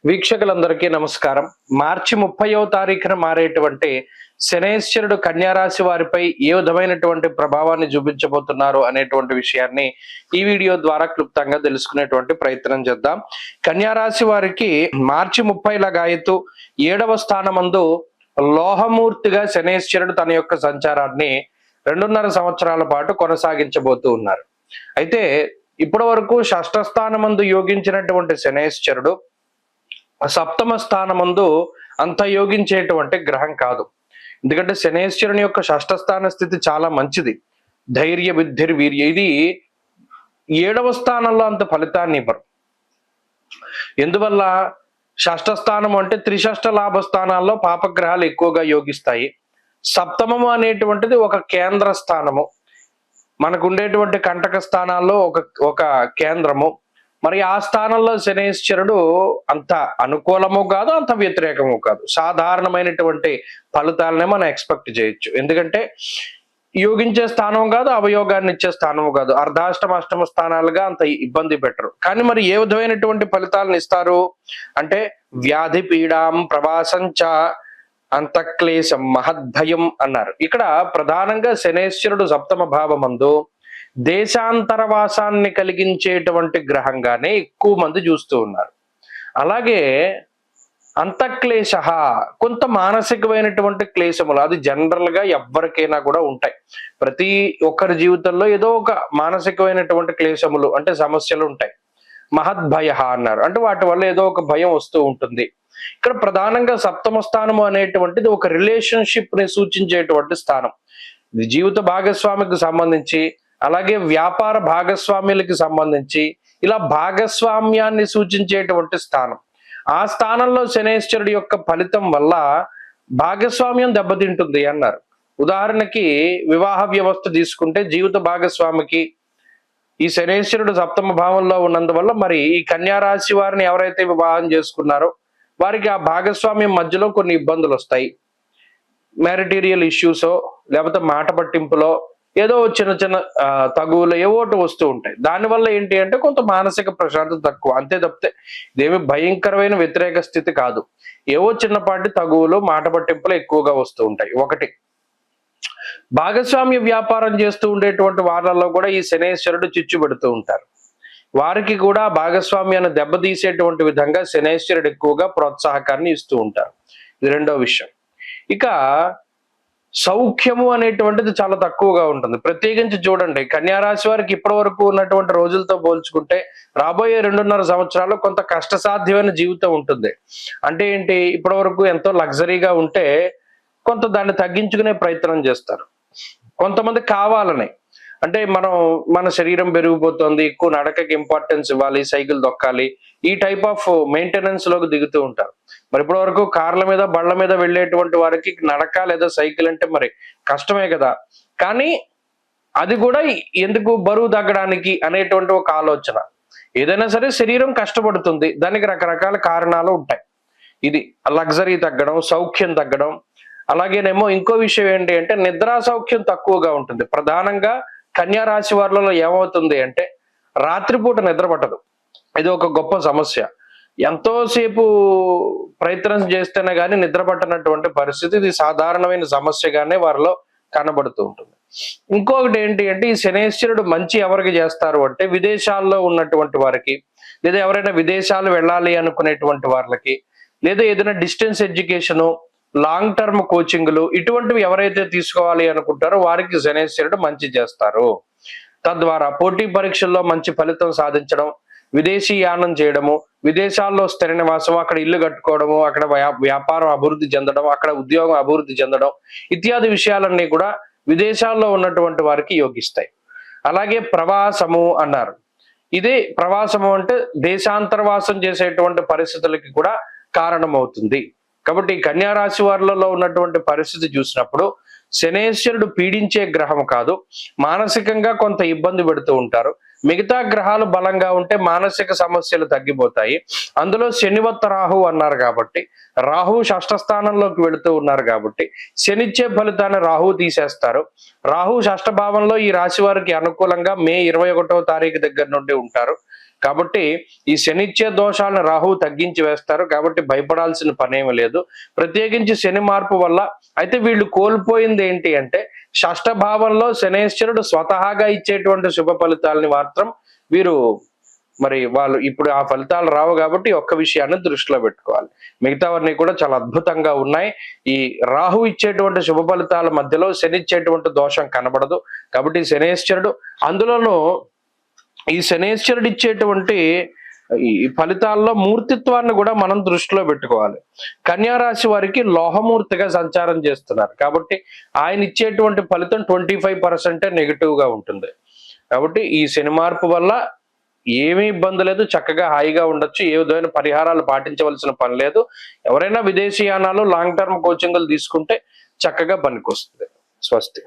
వీక్షకులందరికీ నమస్కారం. మార్చి 30వ తారీఖున మారేటువంటి శనైశ్వరుడు కన్యారాశి వారిపై ఏ విధమైనటువంటి ప్రభావాన్ని చూపించబోతున్నారు అనేటువంటి విషయాన్ని ఈ వీడియో ద్వారా క్లుప్తంగా తెలుసుకునేటువంటి ప్రయత్నం చేద్దాం. కన్యారాశి వారికి మార్చి 30 లగాయతు 7వ స్థానమందు లోహమూర్తిగా శనైశ్వరుడు తన యొక్క సంచారాన్ని 2.5 సంవత్సరాల పాటు కొనసాగించబోతూ ఉన్నారు. అయితే ఇప్పటి వరకు షష్ఠ స్థానమందు యోగించినటువంటి శనైశ్వరుడు సప్తమ స్థానమందు అంత యోగించేటువంటి గ్రహం కాదు. ఎందుకంటే శనైశ్వరుని యొక్క షష్ఠ స్థాన స్థితి చాలా మంచిది. ధైర్య బుద్ధిర్ వీర్య, ఇది 7వ స్థానంలో అంత ఫలితాన్ని ఇవ్వరు. ఎందువల్ల? షష్ఠ స్థానం అంటే త్రిషష్ఠ లాభ స్థానాల్లో పాపగ్రహాలు ఎక్కువగా యోగిస్తాయి. సప్తమము అనేటువంటిది ఒక కేంద్ర స్థానము, మనకు ఉండేటువంటి కంటక స్థానాల్లో ఒక కేంద్రము. మరి ఆ స్థానంలో శనైశ్వరుడు అంత అనుకూలము కాదు, అంత వ్యతిరేకము కాదు. సాధారణమైనటువంటి ఫలితాలనే మనం ఎక్స్పెక్ట్ చేయొచ్చు. ఎందుకంటే యోగించే స్థానం కాదు, అవయోగాన్ని ఇచ్చే స్థానము కాదు. అర్ధాష్టమ అష్టమ స్థానాలుగా అంత ఇబ్బంది పెట్టరు. కానీ మరి ఏ విధమైనటువంటి ఫలితాలను ఇస్తారు అంటే వ్యాధి పీడాం ప్రవాసంచ అంతఃక్లేశం మహద్భయం అన్నారు. ఇక్కడ ప్రధానంగా శనైశ్వరుడు సప్తమ భావమందు దేశాంతరవాసాన్ని కలిగించేటువంటి గ్రహంగానే ఎక్కువ మంది చూస్తూ ఉన్నారు. అలాగే అంతఃక్లేశ, కొంత మానసికమైనటువంటి క్లేశములు, అది జనరల్ గా ఎవరికైనా కూడా ఉంటాయి. ప్రతి ఒక్కరి జీవితంలో ఏదో ఒక మానసికమైనటువంటి క్లేశములు అంటే సమస్యలు ఉంటాయి. మహద్భయ అన్నారు, అంటే వాటి వల్ల ఏదో ఒక భయం వస్తూ ఉంటుంది. ఇక్కడ ప్రధానంగా సప్తమ స్థానము అనేటువంటిది ఒక రిలేషన్షిప్ ని సూచించేటువంటి స్థానం. ఇది జీవిత భాగస్వామికి సంబంధించి, అలాగే వ్యాపార భాగస్వామ్యులకి సంబంధించి, ఇలా భాగస్వామ్యాన్ని సూచించేటువంటి స్థానం. ఆ స్థానంలో శనైశ్వరుడి యొక్క ఫలితం వల్ల భాగస్వామ్యం దెబ్బతింటుంది అన్నారు. ఉదాహరణకి వివాహ వ్యవస్థ తీసుకుంటే జీవిత భాగస్వామికి ఈ శనైశ్వరుడు సప్తమ భావంలో ఉన్నందువల్ల మరి ఈ కన్యా రాశి వారిని ఎవరైతే వివాహం చేసుకున్నారో వారికి ఆ భాగస్వామ్యం మధ్యలో కొన్ని ఇబ్బందులు వస్తాయి. మ్యారిటీరియల్ ఇష్యూసో లేకపోతే మాట పట్టింపులో ఏదో చిన్న చిన్న తగువులు ఏవోటి వస్తూ ఉంటాయి. దానివల్ల ఏంటి అంటే కొంత మానసిక ప్రశాంతత తక్కువ, అంతే తప్పితే ఇదేమి భయంకరమైన వ్యతిరేక స్థితి కాదు. ఏవో చిన్నపాటి తగువులు మాట పట్టింపులు ఎక్కువగా వస్తూ ఉంటాయి. ఒకటి, భాగస్వామ్య వ్యాపారం చేస్తూ ఉండేటువంటి వాళ్ళలో కూడా ఈ శనైశ్వరుడు చిచ్చు పెడుతూ ఉంటారు. వారికి కూడా భాగస్వామ్యాన్ని దెబ్బతీసేటువంటి విధంగా శనైశ్వరుడు ఎక్కువగా ప్రోత్సాహకాన్ని ఇస్తూ ఉంటారు. ఇది రెండో విషయం. ఇక సౌఖ్యము అనేటువంటిది చాలా తక్కువగా ఉంటుంది. ప్రత్యేకించి చూడండి, కన్యారాశి వారికి ఇప్పటి వరకు ఉన్నటువంటి రోజులతో పోల్చుకుంటే రాబోయే 2.5 సంవత్సరాలు కొంత కష్టసాధ్యమైన జీవితం ఉంటుంది. అంటే ఏంటి, ఇప్పటి వరకు ఎంతో లగ్జరీగా ఉంటే కొంత దాన్ని తగ్గించుకునే ప్రయత్నం చేస్తారు. కొంతమంది కావాలని, అంటే మన శరీరం పెరిగిపోతుంది, ఎక్కువ నడకకి ఇంపార్టెన్స్ ఇవ్వాలి, సైకిల్ దొక్కాలి, ఈ టైప్ ఆఫ్ మెయింటెనెన్స్ లోకి దిగుతూ ఉంటారు. మరి ఇప్పటి వరకు కార్ల మీద బళ్ళ మీద వెళ్ళేటువంటి వారికి నడక లేదా సైకిల్ అంటే మరి కష్టమే కదా. కానీ అది కూడా ఎందుకు, బరువు తగ్గడానికి అనేటువంటి ఒక ఆలోచన. ఏదైనా సరే శరీరం కష్టపడుతుంది, దానికి రకరకాల కారణాలు ఉంటాయి. ఇది లగ్జరీ తగ్గడం, సౌఖ్యం తగ్గడం. అలాగేనేమో ఇంకో విషయం ఏంటి అంటే నిద్రా సౌఖ్యం తక్కువగా ఉంటుంది. ప్రధానంగా కన్యా రాశి వారిలో ఏమవుతుంది అంటే రాత్రిపూట నిద్ర పట్టదు. ఇది ఒక గొప్ప సమస్య. ఎంతోసేపు ప్రయత్నం చేస్తేనే కానీ నిద్ర పట్టనటువంటి పరిస్థితి, ఇది సాధారణమైన సమస్యగానే వారిలో కనబడుతూ ఉంటుంది. ఇంకొకటి ఏంటి అంటే ఈ శనైశ్వరుడు మంచి ఎవరికి చేస్తారు అంటే విదేశాల్లో ఉన్నటువంటి వారికి, లేదా ఎవరైనా విదేశాలు వెళ్ళాలి అనుకునేటువంటి వాళ్ళకి, లేదా ఏదైనా డిస్టెన్స్ ఎడ్యుకేషను, లాంగ్ టర్మ్ కోచింగ్లు ఇటువంటివి ఎవరైతే తీసుకోవాలి అనుకుంటారో వారికి శనైశ్వరుడు మంచి చేస్తారు. తద్వారా పోటీ పరీక్షల్లో మంచి ఫలితం సాధించడం, విదేశీ యానం చేయడము, విదేశాల్లో స్థిర నివాసం, అక్కడ ఇల్లు కట్టుకోవడము, అక్కడ వ్యాపారం అభివృద్ధి చెందడం, అక్కడ ఉద్యోగం అభివృద్ధి చెందడం ఇత్యాది విషయాలన్నీ కూడా విదేశాల్లో ఉన్నటువంటి వారికి యోగిస్తాయి. అలాగే ప్రవాసము అన్నారు. ఇదే ప్రవాసము అంటే దేశాంతరవాసం చేసేటువంటి పరిస్థితులకి కూడా కారణమవుతుంది. కాబట్టి కన్యా రాశి వారిలో ఉన్నటువంటి పరిస్థితి చూసినప్పుడు శనైశ్వరుడు పీడించే గ్రహం కాదు, మానసికంగా కొంత ఇబ్బంది పెడుతూ ఉంటారు. మిగతా గ్రహాలు బలంగా ఉంటే మానసిక సమస్యలు తగ్గిపోతాయి. అందులో శనివత్త రాహు అన్నారు కాబట్టి, రాహు షష్ఠ స్థానంలోకి వెళుతూ ఉన్నారు కాబట్టి శనిచ్చే ఫలితాన్ని రాహు తీసేస్తారు. రాహు షష్ఠ భావంలో ఈ రాశి వారికి అనుకూలంగా మే 21వ తారీఖు దగ్గర నుండి ఉంటారు. కాబట్టి ఈ శనిచ్చే దోషాలను రాహువు తగ్గించి వేస్తారు. కాబట్టి భయపడాల్సిన పనేమి లేదు. ప్రత్యేకించి శని మార్పు వల్ల అయితే వీళ్ళు కోల్పోయింది ఏంటి అంటే, షష్ఠ భావంలో శనేశ్వరుడు స్వతహాగా ఇచ్చేటువంటి శుభ ఫలితాలని మాత్రం వీరు మరి వాళ్ళు ఇప్పుడు ఆ ఫలితాలు రావు. కాబట్టి ఒక్క విషయాన్ని దృష్టిలో పెట్టుకోవాలి. మిగతావన్నీ కూడా చాలా అద్భుతంగా ఉన్నాయి. ఈ రాహు ఇచ్చేటువంటి శుభ ఫలితాల మధ్యలో శని ఇచ్చేటువంటి దోషం కనబడదు. కాబట్టి శనేశ్వరుడు, అందులోనూ ఈ శనేశ్వరుడు ఇచ్చేటువంటి ఈ ఫలితాల్లో మూర్తిత్వాన్ని కూడా మనం దృష్టిలో పెట్టుకోవాలి. కన్యా రాశి వారికి లోహమూర్తిగా సంచారం చేస్తున్నారు. కాబట్టి ఆయన ఇచ్చేటువంటి ఫలితం 25% నెగిటివ్ గా ఉంటుంది. కాబట్టి ఈ శని మార్పు వల్ల ఏమీ ఇబ్బంది లేదు. చక్కగా హాయిగా ఉండొచ్చు. ఏ విధమైన పరిహారాలు పాటించవలసిన పని లేదు. ఎవరైనా విదేశీయానాలు లాంగ్ టర్మ్ కోచింగ్లు తీసుకుంటే చక్కగా పనికొస్తుంది. స్వస్తి.